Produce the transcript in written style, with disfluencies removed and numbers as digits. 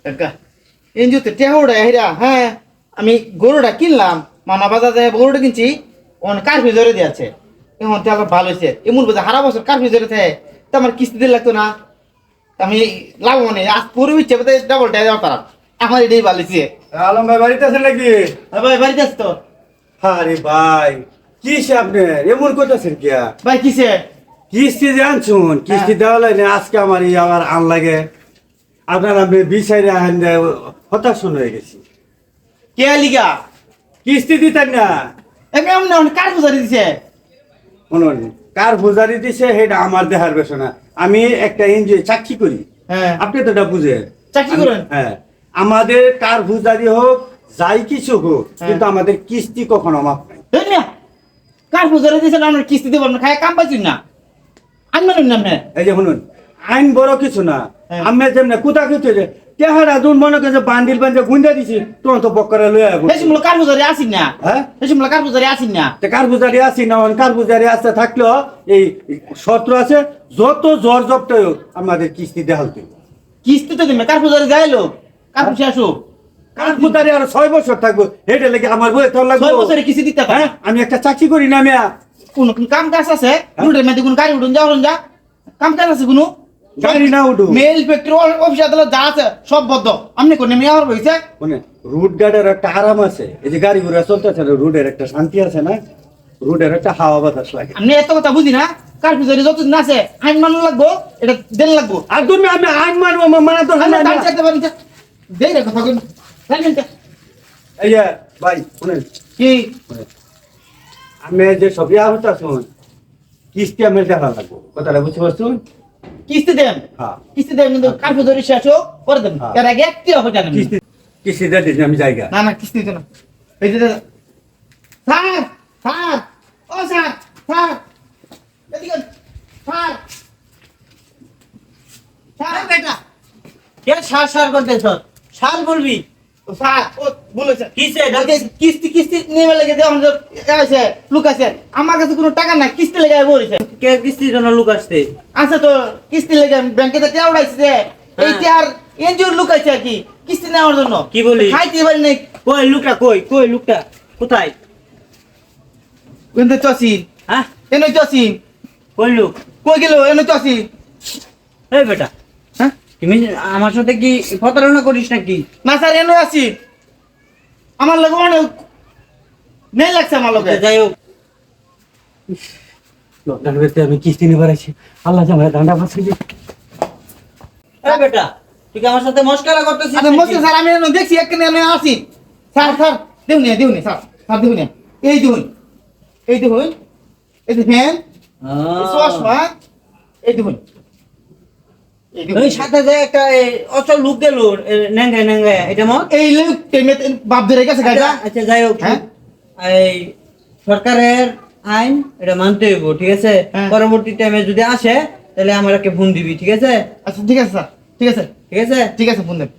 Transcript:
কাকা এনজিওতে টেহাউড়া হেরা হ্যাঁ আমি গরুটা কিনলাম মানা বাজারে গরুটা কিনছি অন কারফিউ ধরে দিয়েছে এখন তো আবার ভালো হয়েছে এমন বোঝা সারা বছর কারফিউ ধরে থাকে তো আমার কিস্তি দিতে লাগতো না আমি লাভ মানে আজ পুরো ইচ্ছে বোধ ডাবল টাকা দেওয়া তারা আমার এটাই ভালো হয়েছে আলম ভাই বাড়িতে আছেন নাকি? ভাই বাড়িতে আছি তো আরে ভাই কিসে আপনি এমন করতেছেন কি ভাই কিসে কিস্তি যে আনছুন কিস্তি দেওয়া লাগে আজকে আমার আবার আন লাগে আপনার আপনি বিচারে আহেন হতাশ হয়ে গেছি কে লিগা কিস্তি দিতেন না এমন কার বুঝারি দিছে শুনুন কার বুঝারি দিছে সেটা আমার দেহার বেশ না আমি একটা এনজিও চাকরি করি হ্যাঁ আপনি তো এটা বুঝেন চাকরি করেন হ্যাঁ আমাদের কার বুঝারি হোক যাই কিছু হোক কিন্তু আমাদের কিস্তি কখনো মাপ নাই ধন্যা কার বুঝারি দিছে না আমরা কিস্তি দেব না খায় কাম পাইছি না আমি মানুন না আপনি এই যে শুনুন আইন বড় কিছু না আমি যেমন কোথা কিছু যে তেহারা দুন মনে করে বান্ডিল বান্ধে গুন্দা দিছি তখন তো বকরা লয়ে আবো বেশি মূল কার বুঝারি আসিন না হ্যাঁ বেশি মূল কার বুঝারি আসিন না তে কার বুঝারি আসি না কার বুঝারি আসতে থাকলেও এই শর্ত আছে যত জ্বর জবটা হোক আমাদের কিস্তি দেখালতে কিস্তি তো দিবে কার বুঝারি যাইলো কার পুষে আসো কার বুঝারি আর 6 বছর থাকবো এটা লাগে আমার বই তো লাগবে 6 বছরে কিস্তি দিতে হ্যাঁ আমি একটা চাকরি করি না মিয়া কোন কাম কাজ আছে রুটের মধ্যে কোন গাড়ি উঠুন যা কাম কাজ আছে কোনো গাড়ি না উঠু মেল ফ্যাক্টরি অফিস আদালত যা আছে সব বদ্ধ আপনি কোন মেয়ে আর হইছে মানে রুট গার্ডের একটা আরাম আছে এই যে গাড়ি ঘোড়া চলতেছে রুটের একটা শান্তি আছে না রুটের একটা হাওয়া বাতাস লাগে আপনি এত কথা বুঝি না কার পুজোরে যত দিন আছে আইন মানুষ লাগবো এটা দেন লাগবো আর তুমি আমি আইন মানবো মানা তো আমি দাম চাইতে পারি না দেই রে কথা কই জানেন তো এই যে ভাই শুনেন কি আমি যে সবই আহত শুন কিস্তি আমি দেখা লাগবো কথাটা বুঝতে পারছো কিস্তি দেন হ্যাঁ কিস্তি দেন কিন্তু কার পুজোরে শেষ হোক করে দেন হ্যাঁ। এর আগে একটি হবে জানেন কিস্তি কিস্তি দিয়ে দিছি আমি জায়গা না কিস্তি দিতে না এই যে স্যার স্যার ও স্যার স্যার এদিকে স্যার স্যার বেটা কে সার করতেছ সার বলবি ও স্যার ও বলেছে কিসে কিস্তি নেমে লেগে দেওয়া আছে লোক আছে আমার কাছে কোনো টাকা নাই কিস্তি লেগে বলেছে কে কিস্তির জন্য লোক আসছে আচ্ছা তো কিস্তি লেগে ব্যাংকে তো টাকা উঠাইছে এইটা আর এনজিওর লোক আছে আর কি কিস্তি নেওয়ার জন্য কি বলি? খাইতে পারি নাই কই লোকটা কই লোকটা কোথায় কিন্তু চসি হ্যাঁ এনে চসি কই লোক কই গেল এনে চসি এই বেটা হ্যাঁ তুমি আমার সাথে কি প্রতারণা করিস নাকি না স্যার এনে আছি আমার লোক অনেক নেই লাগছে আমার লোকে যাই হোক লকডাউন করতে আমি কিস্তি নিয়ে বেড়াইছি আল্লাহ জামাই ধান্দা ফাঁসি এই বেটা তুই কি আমার সাথে মস্করা করতেছিস আচ্ছা নাকি? মস্ত স্যার আমি এনে দেখছি একখানে এনে আছি স্যার দেউনি স্যার স্যার দেউনি এই দেখুন এই ফ্যান এই চশমা এই দেখুন ওই সাথে যে একটা অচল লোক গেল নেঙ্গায় এটা মত এই লোক বাপ ধরে গেছে গাড়িটা আচ্ছা যাই হোক হ্যাঁ? এই সরকারের আইন এটা মানতে হইব ঠিক আছে হ্যাঁ। পরবর্তী টাইমে যদি আসে তাহলে আমাকে ফোন দিবি ঠিক আছে আচ্ছা ঠিক আছে স্যার ঠিক আছে ঠিক আছে ঠিক আছে ফোন দেন